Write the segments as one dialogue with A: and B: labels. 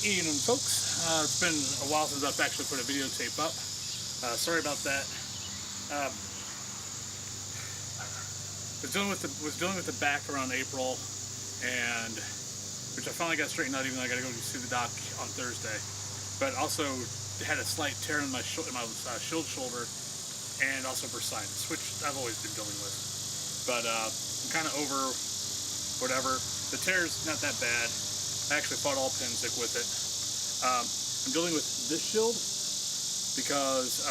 A: Evening, folks. It's been a while since I've actually put a videotape up. Sorry about that. Was dealing with the back around April, and which I finally got straightened out. Even though I got to go see the doc on Thursday, but also had a slight tear in my shield shoulder, and also bursitis, which I've always been dealing with. But I'm kind of over whatever. The tear's not that bad. I actually fought all Penzic with it. I'm dealing with this shield because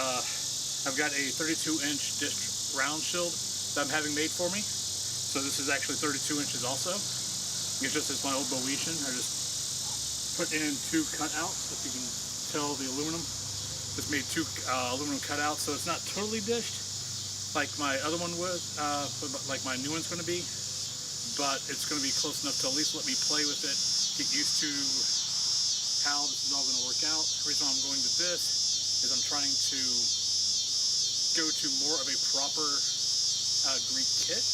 A: I've got a 32-inch disc round shield that I'm having made for me. So this is actually 32 inches also. It's just it's my old Boetian. I just put in 2 cutouts. If you can tell the aluminum, just made 2 aluminum cutouts, so it's not totally dished like my other one was, like my new one's going to be. But it's going to be close enough to at least let me play with it, get used to how this is all going to work out. The reason why I'm going to this is I'm trying to go to more of a proper Greek kit.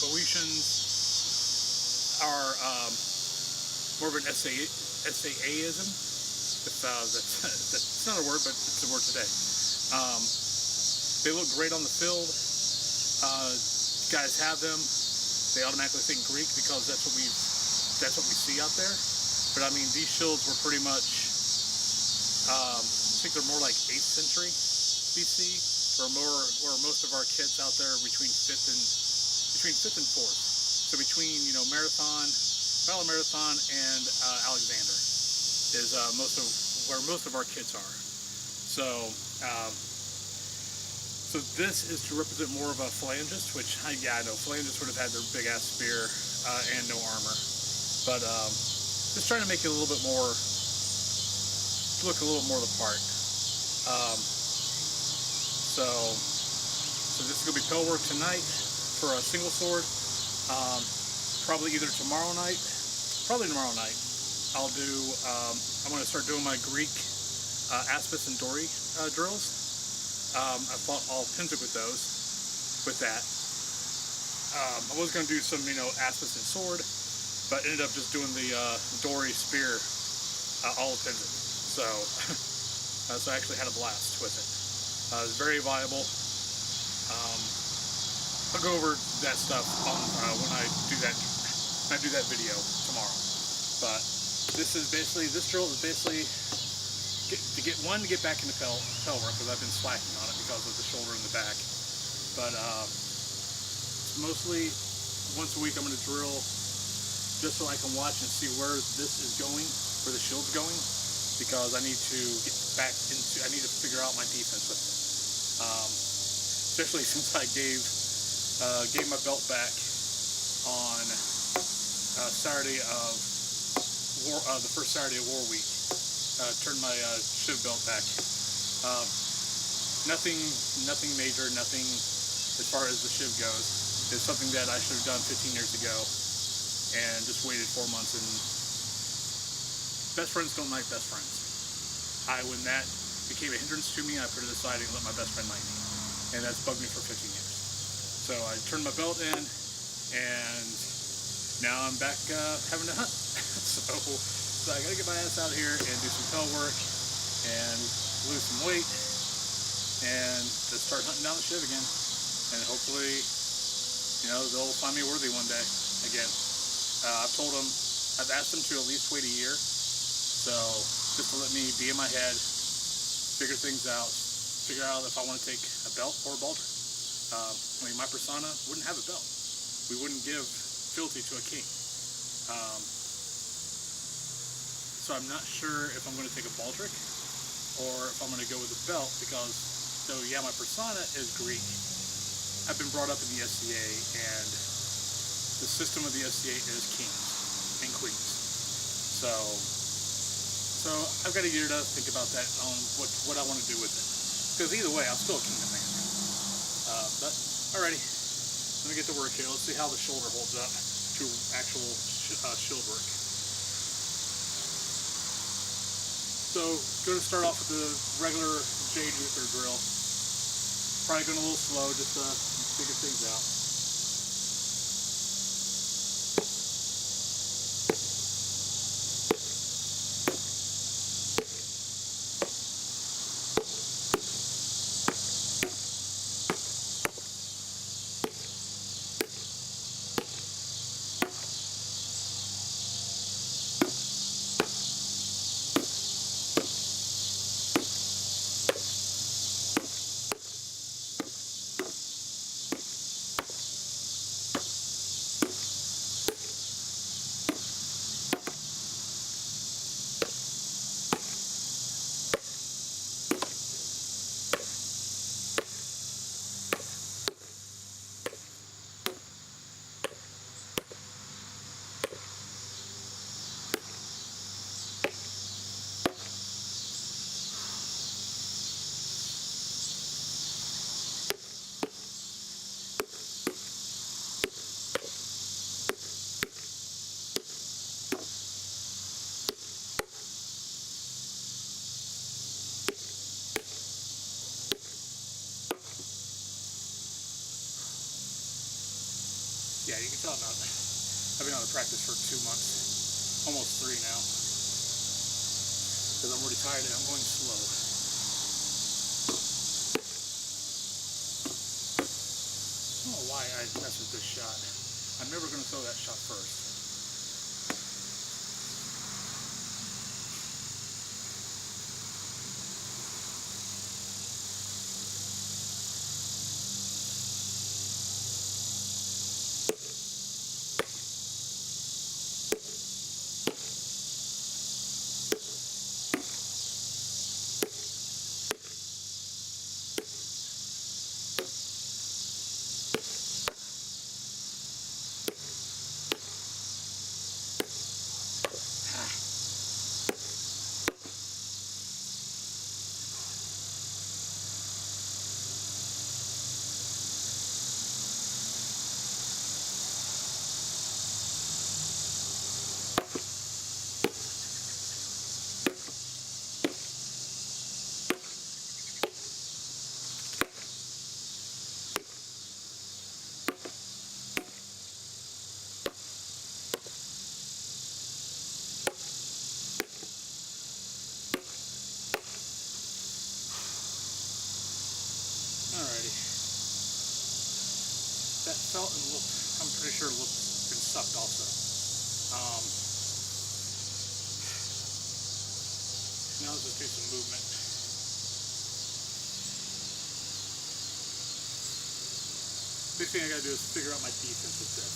A: Boetians are more of an SAAism. That's not a word, but it's a word today. They look great on the field. Guys have them, they automatically think Greek because that's what we see out there. But I mean, these shields were pretty much, I think they're more like 8th century BC, or most of our kits out there are between 5th and 4th. So between Marathon, Battle Marathon, and Alexander is where most of our kits are. So. So this is to represent more of a phalangist, which, I know, phalangists would have had their big-ass spear and no armor. But just trying to make it a little bit more, look a little more the part. So this is going to be Pell work tonight for a single sword. Probably tomorrow night, I'll do, I'm going to start doing my Greek aspis and dory drills. I fought all Penzic with that. I was going to do some, aspis and sword, but ended up just doing the dory spear, all of Penzic. So, so I actually had a blast with it. It's very viable. I'll go over that stuff on when I do that video tomorrow. But this drill is basically to get back into Pell work, because I've been slacking on it because of the shoulder and the back. But it's mostly once a week I'm going to drill just so I can watch and see where this is going, where the shield's going, because I need to figure out my defense with it. Especially since I gave my belt back on Saturday of war, the first Saturday of War Week. Turned my shiv belt back. Nothing major, nothing as far as the shiv goes. It's something that I should have done 15 years ago and just waited 4 months. And best friends don't like best friends. When that became a hindrance to me, I put it aside and let my best friend like me. And that's bugged me for 15 years. So I turned my belt in, and now I'm back having to hunt. So I gotta get my ass out here and do some Pell work and lose some weight and just start hunting down the shiv again. And hopefully, they'll find me worthy one day again. I've asked them to at least wait a year. So just to let me be in my head, figure things out, figure out if I want to take a belt or a baldric. My persona wouldn't have a belt. We wouldn't give fealty to a king. So I'm not sure if I'm going to take a baldric or if I'm going to go with a belt, because though my persona is Greek, I've been brought up in the SCA, and the system of the SCA is kings and queens. So I've got a year to think about that on what I want to do with it, because either way I'm still a kingdom man. But alrighty, let me get to work here. Let's see how the shoulder holds up to actual shield work. So, going to start off with the regular jade Uther drill. Probably going a little slow just to figure things out. I've been out of practice for 2 months, almost 3 now, because I'm already tired and I'm going slow. I don't know why I messed with this shot. I'm never going to throw that shot first. Alrighty. That felt and looked, I'm pretty sure it looked and sucked also. Now let's just do some movement. Big thing I gotta do is figure out my defense with this.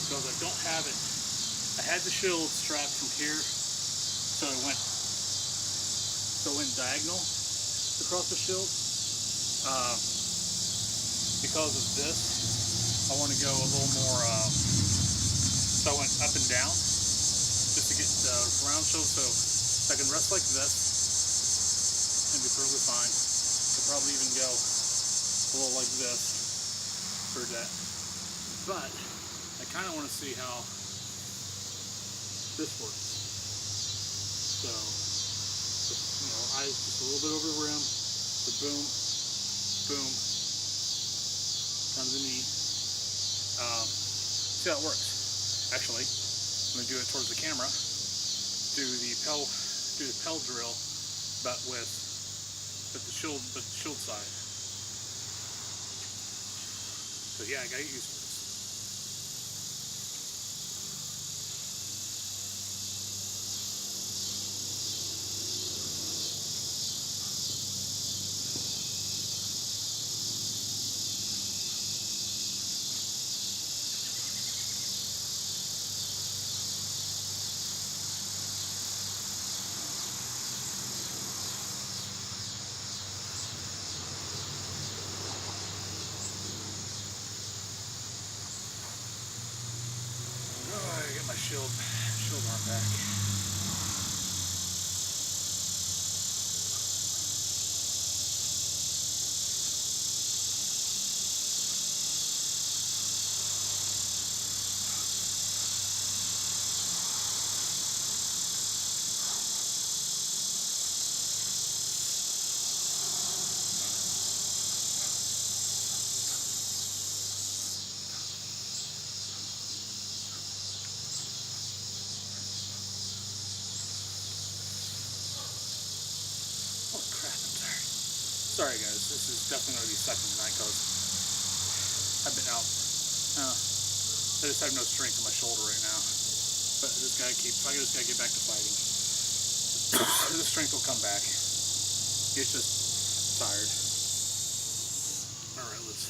A: Because I don't have it. I had the shield strapped from here, so it went diagonal across the shield. Because of this, I want to go a little more, so I went up and down just to get the round shield, so I can rest like this and be perfectly fine. I'll probably even go a little like this for that. But I kind of want to see how this works. So, you know, eyes just a little bit over the rim, the boom, boom, down to the knee. See how it works. Actually, I'm gonna do it towards the camera. Do the Pell drill, but with the shield side. So yeah, I gotta get used to this. Get my shield arm back. Oh crap, I'm tired. Sorry guys, this is definitely going to be second tonight because I've been out. I just have no strength in my shoulder right now. But I just gotta get back to fighting. The strength will come back. It's just tired. Alright, let's.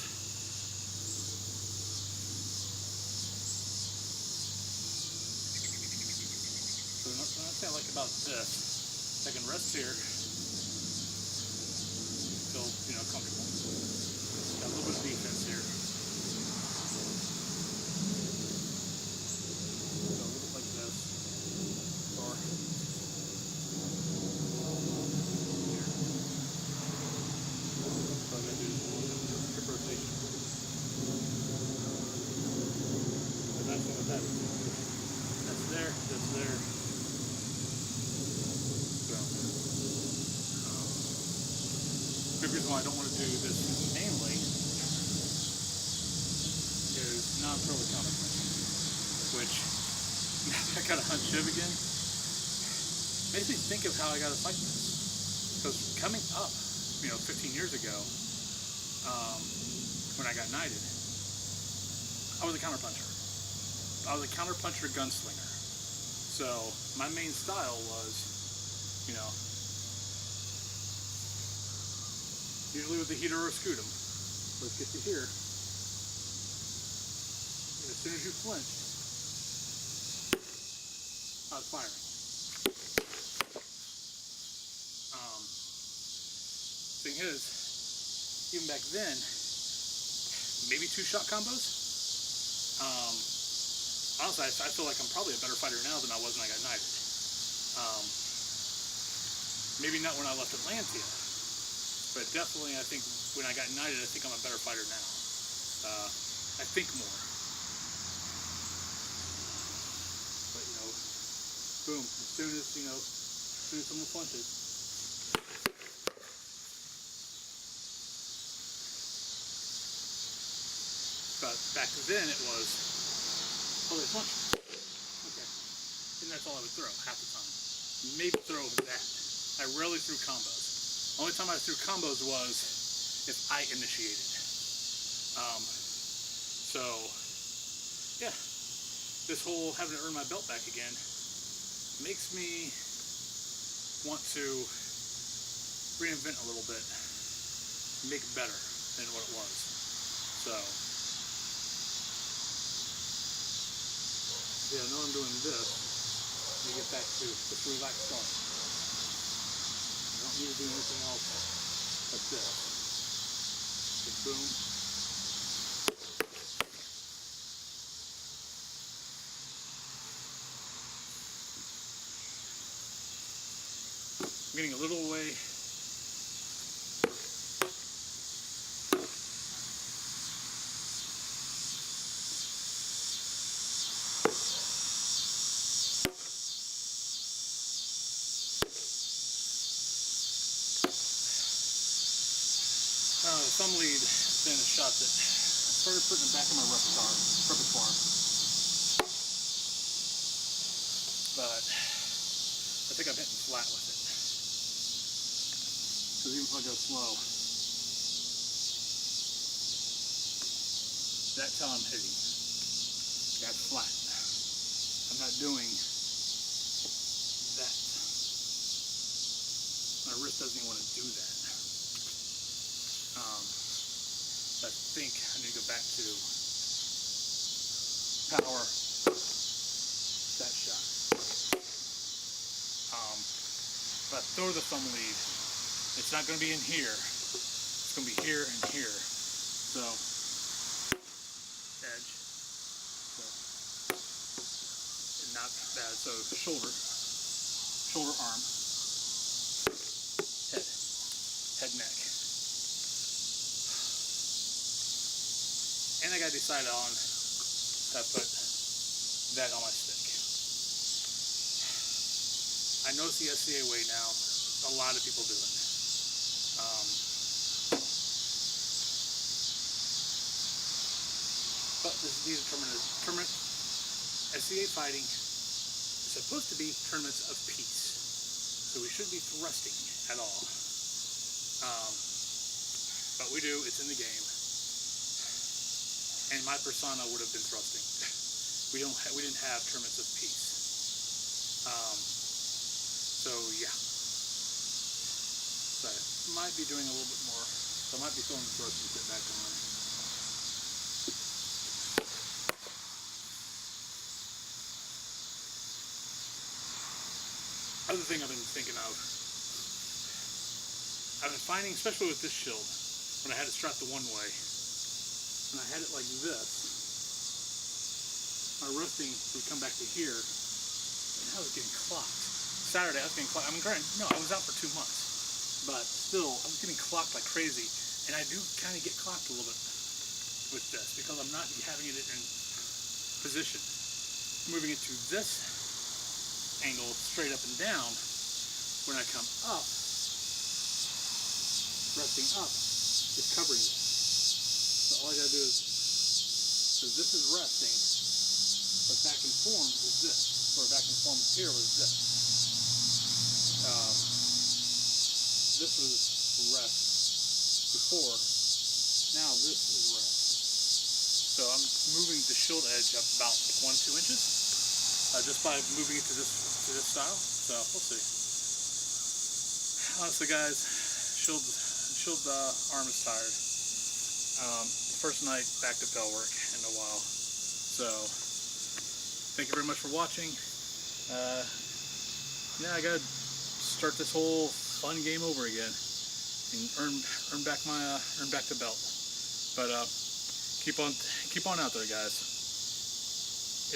A: So the thing I like about this, I can rest here. Feel, you know, comfortable. Got a little bit of defense here. Go a little bit like this. Or here. So I gotta do this little hip rotation. And that's what that is. That's there, that's there. The reason why I don't want to do this mainly is now not throw the counterpunch, which now that I got to hunt Shiv again makes me think of how I got to fight this. Because coming up, 15 years ago, when I got knighted, I was a counterpuncher. I was a counterpuncher gunslinger. So my main style was, usually with the heater or scutum. Let's get to here. And as soon as you flinch, I was firing. Thing is, even back then, maybe 2-shot combos. Honestly, I feel like I'm probably a better fighter now than I was when I got knighted. Maybe not when I left Atlantia, but definitely I think when I got knighted, I think I'm a better fighter now. I think more. But boom, as soon as someone flinches. But back then it was, oh, they flinched. Okay. And that's all I would throw half the time. Maybe throw that. I rarely threw combos. Only time I threw combos was if I initiated. So, yeah. This whole having to earn my belt back again makes me want to reinvent a little bit. Make it better than what it was. So, yeah, I know I'm doing this. Let me get back to just relax start. I don't need to do anything else but this. Just boom. I'm getting a little away. The thumb lead has been a shot that I started putting it back in my repertoire. But I think I'm hitting flat with it. Because even if I go slow, that's how I'm hitting. That's flat. I'm not doing that. My wrist doesn't even want to do that. I think I need to go back to power that shot. If I throw the thumb lead, it's not going to be in here. It's going to be here and here. So, edge. So, and not bad. So, shoulder, arm, head, neck. And I got to decide on how to put that on my stick. I notice the SCA way now, a lot of people do it. But these are tournament SCA fighting is supposed to be tournaments of peace. So we shouldn't be thrusting at all. But we do, it's in the game. And my persona would have been thrusting. We didn't have tournaments of peace. So yeah. So I might be doing a little bit more. So I might be throwing the thrusting kit back on. Other thing I've been thinking of, I've been finding, especially with this shield, when I had it strapped the one way, and I had it like this, my wristing would come back to here, and I was getting clocked. Saturday, I was getting clocked. I mean, granted, no, I was out for 2 months, but still, I was getting clocked like crazy, and I do kind of get clocked a little bit with this, because I'm not having it in position. Moving it to this angle, straight up and down, when I come up, resting up, is covering this. So all I gotta do is So this is resting, but back in form is this, or back in form here was this. This was rest before, now this is rest. So I'm moving the shield edge up about 1-2 inches, just by moving it to this style. So we'll see. Honestly, guys, shield arm is tired. First night back to Pell work in a while. So thank you very much for watching. Yeah, I gotta start this whole fun game over again and earn back the belt. But keep on out there, guys.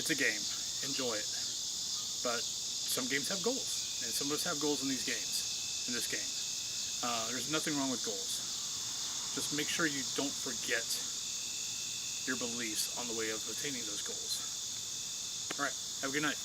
A: It's a game. Enjoy it. But some games have goals, and some of us have goals in these games. In this game, there's nothing wrong with goals. Just make sure you don't forget your beliefs on the way of attaining those goals. All right. Have a good night.